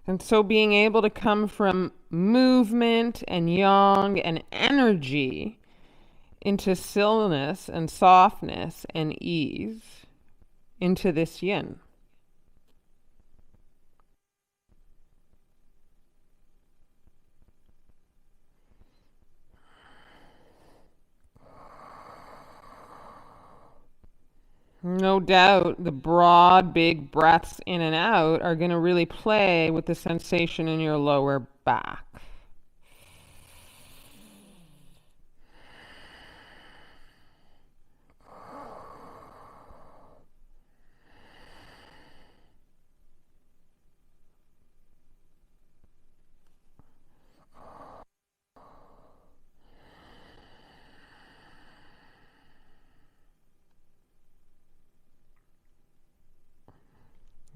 And so being able to come from movement and yang and energy into stillness and softness and ease into this yin. No doubt the broad, big breaths in and out are going to really play with the sensation in your lower back.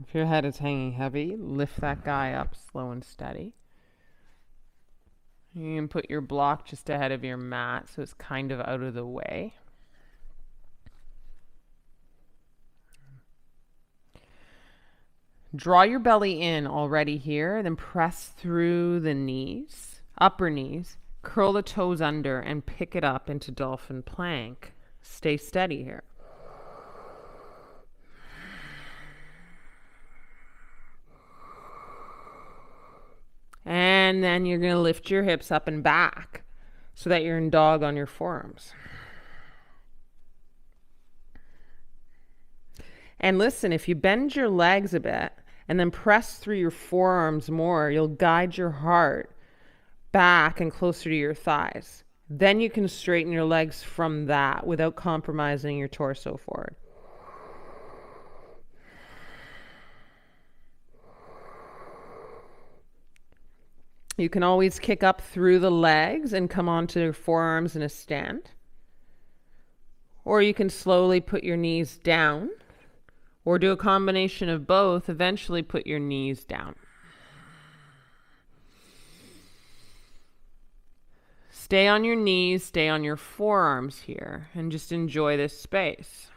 If your head is hanging heavy, lift that guy up slow and steady. You can put your block just ahead of your mat so it's kind of out of the way. Draw your belly in already here, then press through the knees, upper knees, curl the toes under and pick it up into dolphin plank. Stay steady here. And then you're going to lift your hips up and back so that you're in dog on your forearms. And listen, if you bend your legs a bit and then press through your forearms more, you'll guide your heart back and closer to your thighs. Then you can straighten your legs from that without compromising your torso forward. You can always kick up through the legs and come onto your forearms in a stand. Or you can slowly put your knees down, or do a combination of both. Eventually put your knees down. Stay on your knees, stay on your forearms here, and just enjoy this space.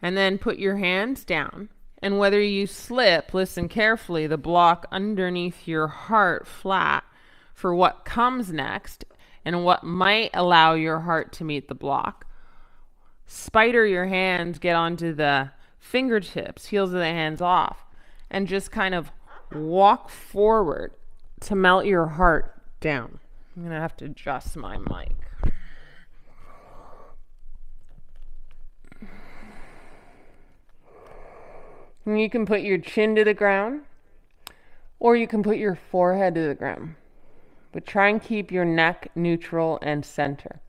And then put your hands down. And whether you slip, listen carefully, the block underneath your heart flat for what comes next and what might allow your heart to meet the block. Spider your hands, get onto the fingertips, heels of the hands off, and just kind of walk forward to melt your heart down. I'm going to have to adjust my mic. And you can put your chin to the ground, or you can put your forehead to the ground. But try and keep your neck neutral and center.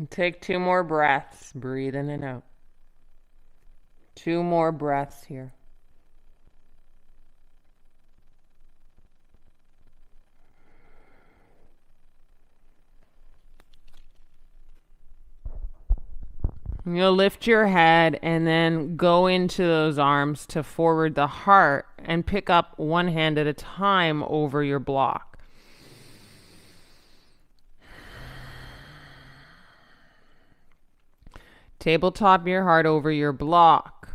Take 2 more breaths. Breathe in and out. 2 more breaths here. You'll lift your head and then go into those arms to forward the heart and pick up one hand at a time over your block. Tabletop your heart over your block.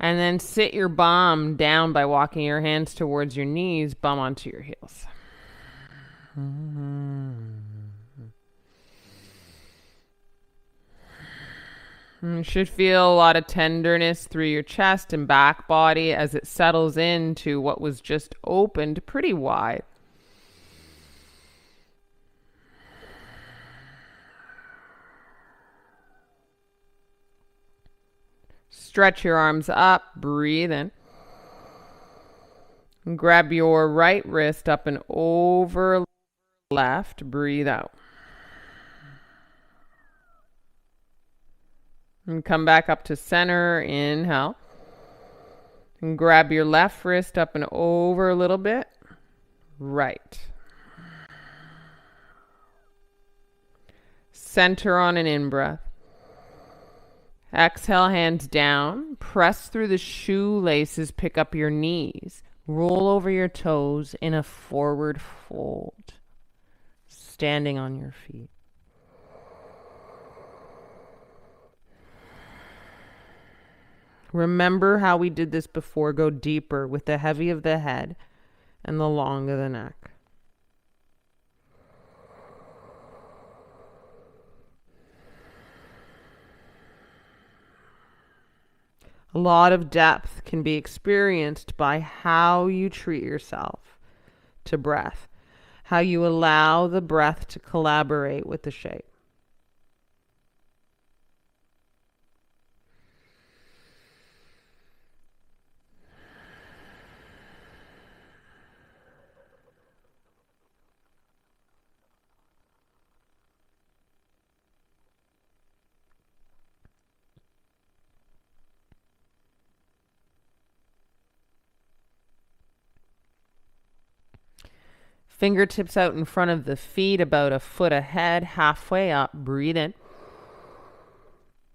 And then sit your bum down by walking your hands towards your knees, bum onto your heels. You should feel a lot of tenderness through your chest and back body as it settles into what was just opened pretty wide. Stretch your arms up, breathe in. Grab your right wrist up and over left, breathe out. And come back up to center, inhale. And grab your left wrist up and over a little bit, right. Center on an in-breath. Exhale, hands down. Press through the shoelaces, pick up your knees. Roll over your toes in a forward fold. Standing on your feet. Remember how we did this before. Go deeper with the heavy of the head and the long of the neck. A lot of depth can be experienced by how you treat yourself to breath, how you allow the breath to collaborate with the shape. Fingertips out in front of the feet, about a foot ahead, halfway up. Breathe in.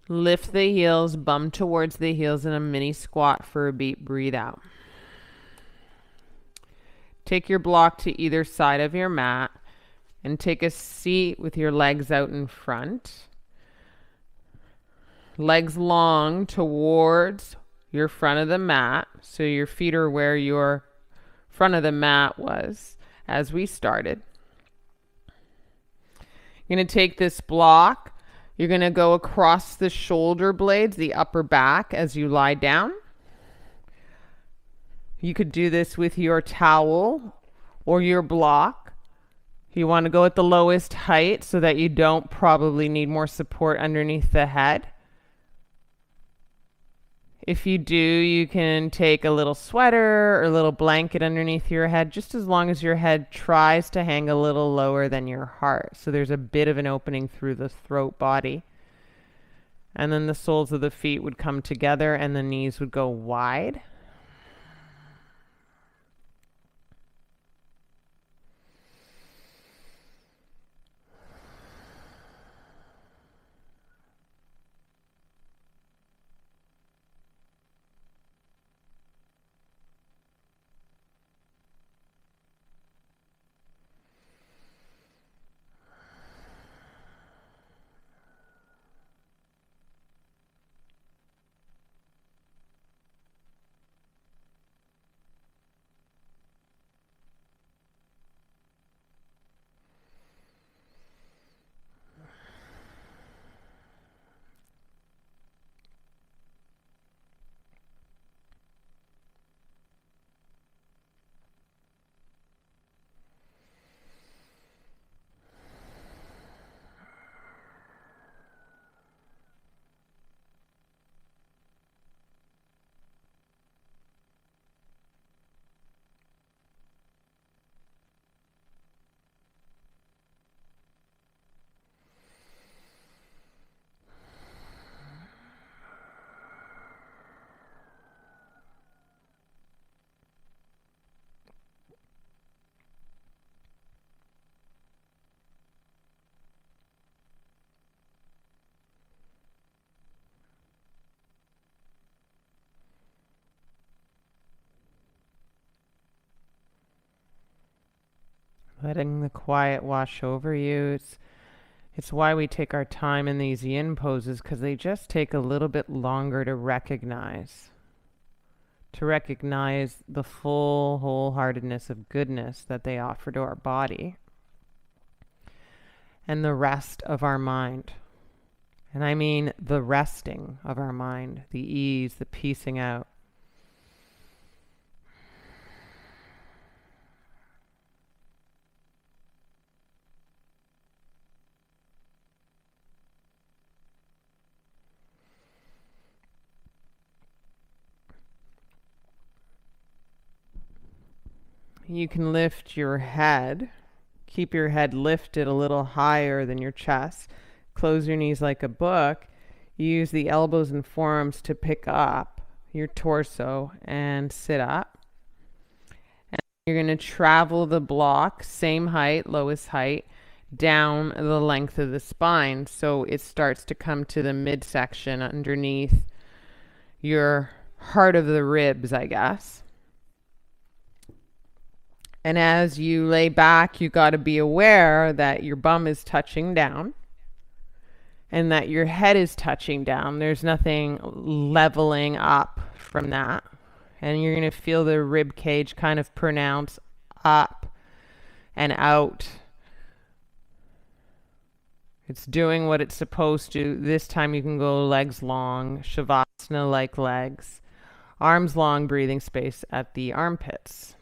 Lift the heels, bum towards the heels in a mini squat for a beat. Breathe out. Take your block to either side of your mat and take a seat with your legs out in front. Legs long towards your front of the mat, so your feet are where your front of the mat was as we started. You're going to take this block. You're going to go across the shoulder blades, the upper back, as you lie down. You could do this with your towel or your block. You want to go at the lowest height so that you don't probably need more support underneath the head. If you do, you can take a little sweater or a little blanket underneath your head, just as long as your head tries to hang a little lower than your heart. So there's a bit of an opening through the throat body. And then the soles of the feet would come together and the knees would go wide. Letting the quiet wash over you. It's why we take our time in these yin poses, because they just take a little bit longer to recognize. To recognize the full wholeheartedness of goodness that they offer to our body and the rest of our mind. And I mean the resting of our mind, the ease, the piecing out. You can lift your head. Keep your head lifted a little higher than your chest. Close your knees like a book. Use the elbows and forearms to pick up your torso and sit up. And you're going to travel the block, same height, lowest height, down the length of the spine. So it starts to come to the midsection underneath your heart of the ribs, I guess. And as you lay back, you got to be aware that your bum is touching down and that your head is touching down. There's nothing leveling up from that. And you're going to feel the rib cage kind of pronounce up and out. It's doing what it's supposed to. This time you can go legs long, Shavasana like legs. Arms long, breathing space at the armpits.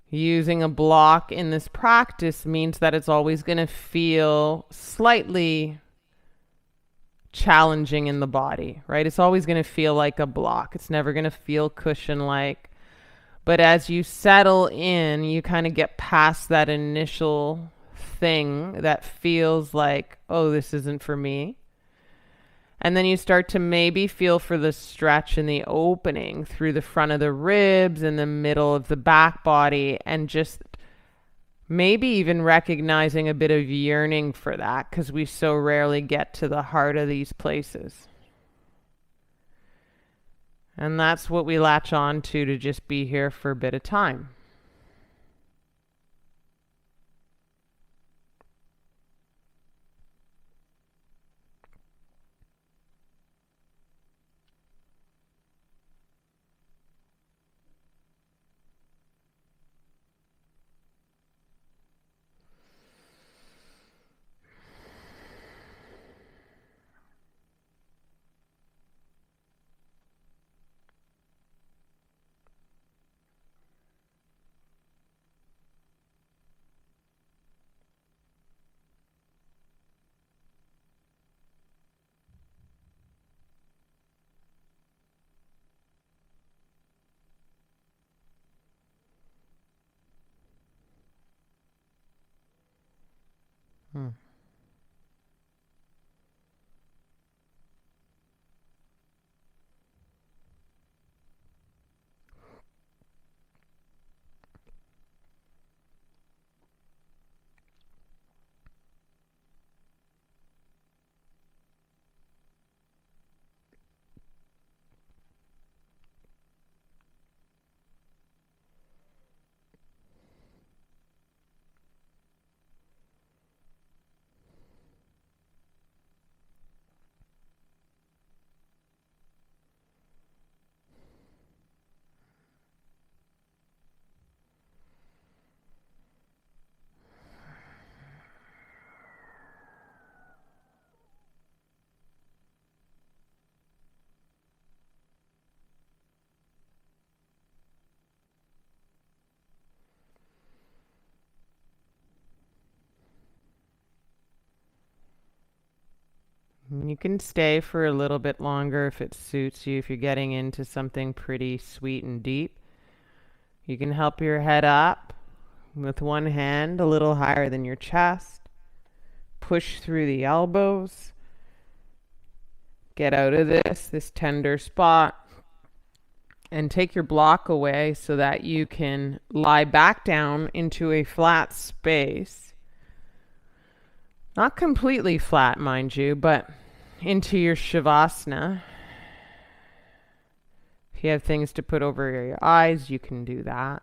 Using a block in this practice means that it's always going to feel slightly challenging in the body, right? It's always going to feel like a block. It's never going to feel cushion-like. But as you settle in, you kind of get past that initial thing that feels like, oh, this isn't for me. And then you start to maybe feel for the stretch in the opening through the front of the ribs and the middle of the back body, and just maybe even recognizing a bit of yearning for that, because we so rarely get to the heart of these places. And that's what we latch on to just be here for a bit of time. Hmm. You can stay for a little bit longer if it suits you. If you're getting into something pretty sweet and deep, you can help your head up with one hand a little higher than your chest. Push through the elbows. Get out of this tender spot. And take your block away so that you can lie back down into a flat space. Not completely flat, mind you, but into your Shavasana. If you have things to put over your eyes, you can do that.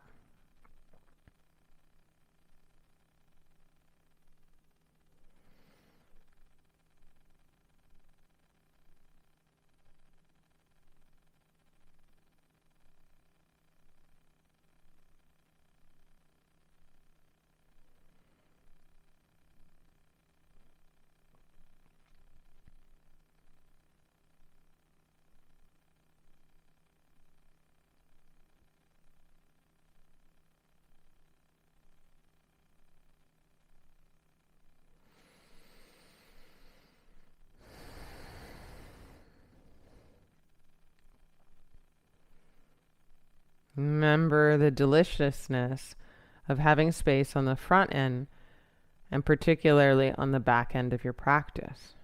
Remember the deliciousness of having space on the front end, and particularly on the back end of your practice.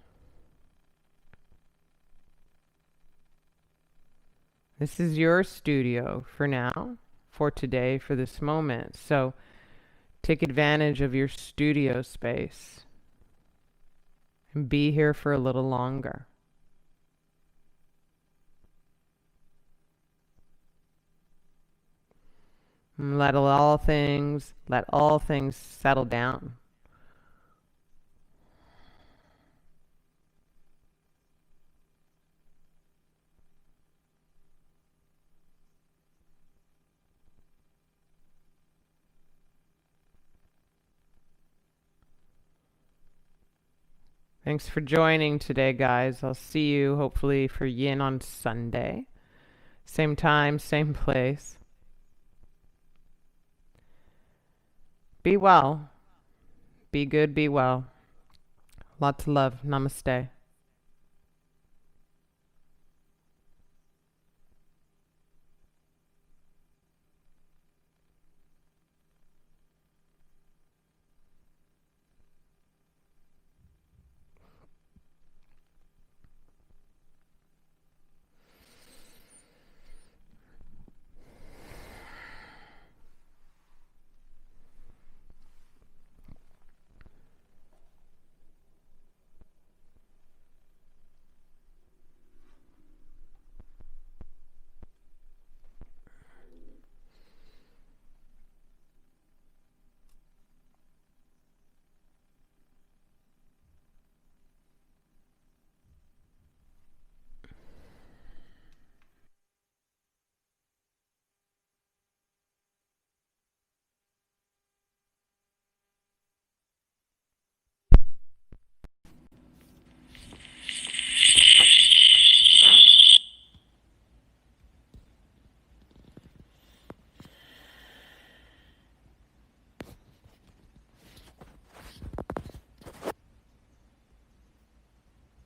This is your studio for now, for today, for this moment. So take advantage of your studio space and be here for a little longer. And let all things settle down. Thanks for joining today, guys. I'll see you hopefully for Yin on Sunday. Same time, same place. Be well. Be good, be well. Lots of love. Namaste.